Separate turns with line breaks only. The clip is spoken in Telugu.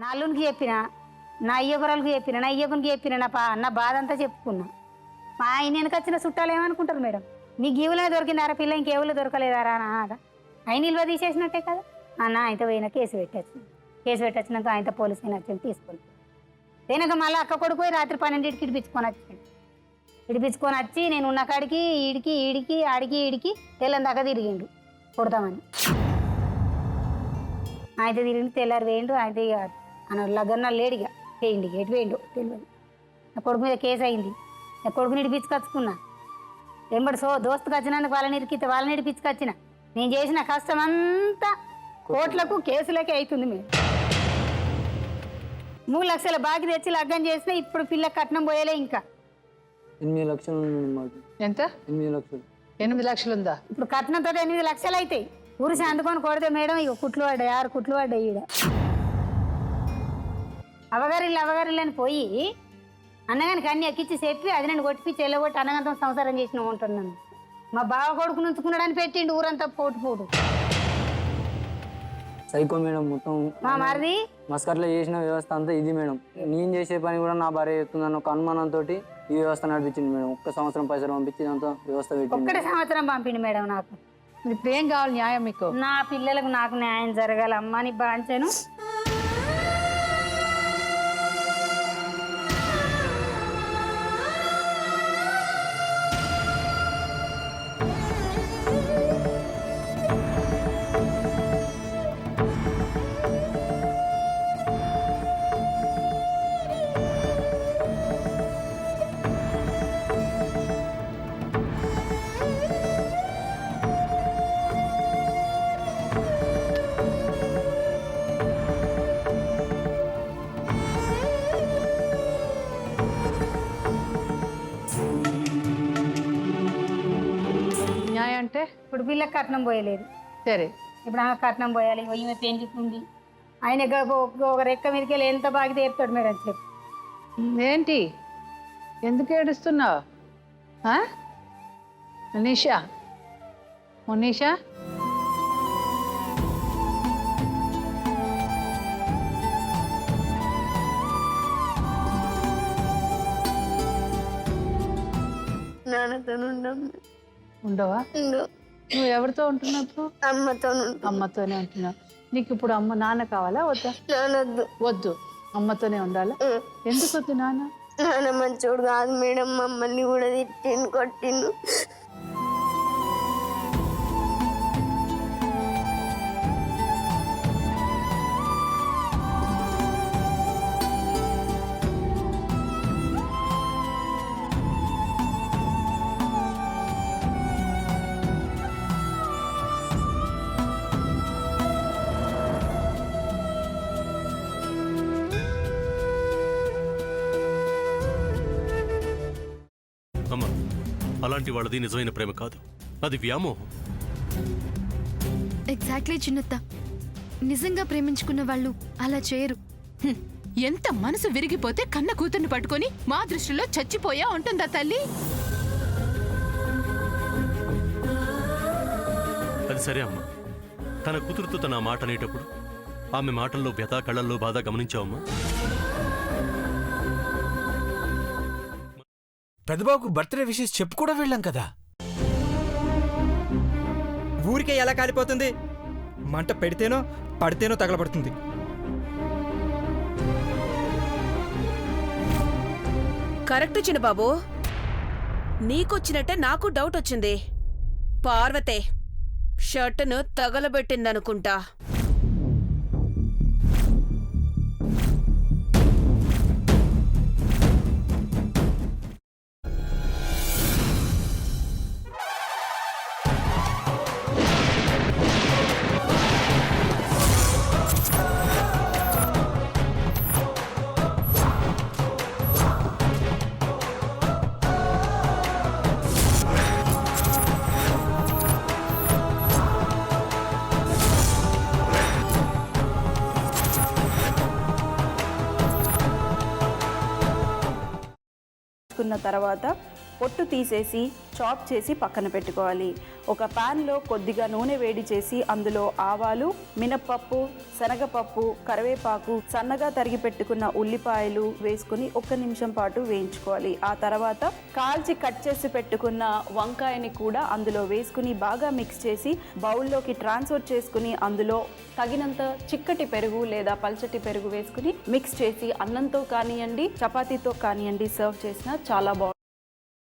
నా అల్లునికి చెప్పిన, నా అయ్యొకరాలకు చెప్పిన, నా అయ్యకునికి చెప్పిన, నా బాధ అంతా చెప్పుకున్నా. మా ఆయన వెనక వచ్చిన చుట్టాలు ఏమనుకుంటారు మేడం, మీ గీవులనే దొరికిందారా పిల్ల, ఇంకేవులు దొరకలేదారా అన్నదా? ఆయన నిల్వ తీసేసినట్టే కదా. అన్న ఆయనతో పోయినా కేసు పెట్టొచ్చినాక ఆయనతో పోలీసు అయినా వచ్చి తీసుకొని పోయినాక మళ్ళీ అక్క కొడుకు పోయి రాత్రి 12ంటికి ఇడిపించుకొని వచ్చి నేను ఉన్న కాడికి ఈడికి ఆడికి తెల్లని దాకా తిరిగిండు కొడతామని. అయితే తిరిగి తెల్లారి వేయండు. అయితే ఆయన లగ్గన్న లేడిగా చేయండి ఎటు వేయండు తెలియదు. నా కొడుకు మీద కేసు అయింది. నా కొడుకుని ఇడిపించుకొచ్చుకున్నా. వెంబడి దోస్తుకు వచ్చినందుకు వాళ్ళని ఇడిపించుకొచ్చిన. నేను చేసిన కష్టం అంతా కోట్లకు కేసులకే అవుతుంది. మేము 3 లక్షల బాకి తెచ్చి లగ్గం చేసిన. ఇప్పుడు పిల్ల కట్నం పోయలే. ఇంకా
8 లక్షలు
ఎంత?
8 లక్షలు.
8 లక్షలు ఉందా?
ఇప్పుడు కట్నంతో 8 లక్షలు అవుతాయి. ఊరిసి అందుకొని కొడితే మేడం ఇక కుట్లు పడ్డాయి, 6 కుట్లు పడ్డాయి. ఈడ అవగారిల్లు అని పోయి అన్నగానికి అన్ని ఎక్కించి చెప్పి అది నన్ను కొట్టిపించి వెళ్ళగొట్టి అన్నగంతో సంసారం చేసిన ఉంటున్నాను. మా బావ కొడుకు నుంచుకున్నాడని పెట్టిండు ఊరంతా పోటు.
సైకో మేడం మొత్తం.
మా మరిది
మస్కర్లో చేసిన వ్యవస్థ అంతా ఇది మేడం. నేను చేసే పని కూడా నా భార్య చెప్తుందన్న ఒక అనుమానంతో ఈ వ్యవస్థ నడిపించింది మేడం. 1 సంవత్సరం పైసలు పంపించి అంతా వ్యవస్థ పెట్టింది.
1 సంవత్సరం పంపిండు మేడం నాకు.
ఇప్పుడు ఏం కావాలి న్యాయం మీకు?
నా పిల్లలకు నాకు న్యాయం జరగాలి అమ్మా అని బాంచాను.
న్యాయం అంటే
ఇప్పుడు పిల్లకి కట్నం పోయలేదు.
సరే,
ఇప్పుడు ఆమె కట్నం పోయాలి. ఈమె పెంచుకుంది. ఆయన ఒక రెక్క మీదకి వెళ్ళి ఎంత బాగా తీరుతాడు మేడం చెప్పు.
ఏంటి ఎందుకు ఏడుస్తున్నావు? మనీషా, మనీషా,
నాన్నతో
ఉండవా? నువ్వు ఎవరితో ఉంటున్నావు? అమ్మతోనే ఉంటున్నావు. నీకు ఇప్పుడు నాన్న కావాలా వద్దా? వద్దు, అమ్మతోనే ఉండాలా? ఎందుకు వద్దు?
నాన్న మంచోడు కాదు మేడం, మమ్మల్ని కూడా తిట్టిండు, కొట్టిండు.
అమ్మా, అలాంటి వాళ్ళది నిజమైన ప్రేమ కాదు, అది వ్యామోహం.
ఎగ్జాక్ట్లీ చిన్నత్త, నిజంగా ప్రేమించుకున్న వాళ్ళు అలా చేయరు.
ఎంత మనసు విరిగిపోతే కన్న కూతుర్ని పట్టుకొని మా దృష్టిలో చచ్చిపోయా ఉంటుందా తల్లి?
అది సరే అమ్మా, తన కూతురుతో తన మాట అనేటప్పుడు ఆమె మాటల్లో వ్యథ, కళ్ళల్లో బాధ గమనించావమ్మా?
పెద్దబాబుకు బర్త్డే విషెస్ చెప్పు కూడా వెళ్ళాం కదా.
ఊరికే ఎలా కాలిపోతుంది? మంట పెడితేనో పడితేనో తగలబడుతుంది.
కరెక్ట్ చిన్నబాబు, నీకొచ్చినట్టే నాకు డౌట్ వచ్చింది. పార్వతే షర్టును తగలబెట్టిందనుకుంటా.
తర్వాత
పొట్టు తీసేసి చాప్ చేసి పక్కన పెట్టుకోవాలి. ఒక ప్యాన్లో కొద్దిగా నూనె వేడి చేసి అందులో ఆవాలు, మినప్పప్పు, శనగపప్పు, కరివేపాకు, సన్నగా తరిగి పెట్టుకున్న ఉల్లిపాయలు వేసుకుని 1 నిమిషం పాటు వేయించుకోవాలి. ఆ తర్వాత కాల్చి కట్ చేసి పెట్టుకున్న వంకాయని కూడా అందులో వేసుకుని బాగా మిక్స్ చేసి బౌల్లోకి ట్రాన్స్ఫర్ చేసుకుని అందులో తగినంత చిక్కటి పెరుగు లేదా పల్చటి పెరుగు వేసుకుని మిక్స్ చేసి అన్నంతో కానివ్వండి, చపాతీతో కానివ్వండి సర్వ్ చేసినా చాలా బాగుంటుంది.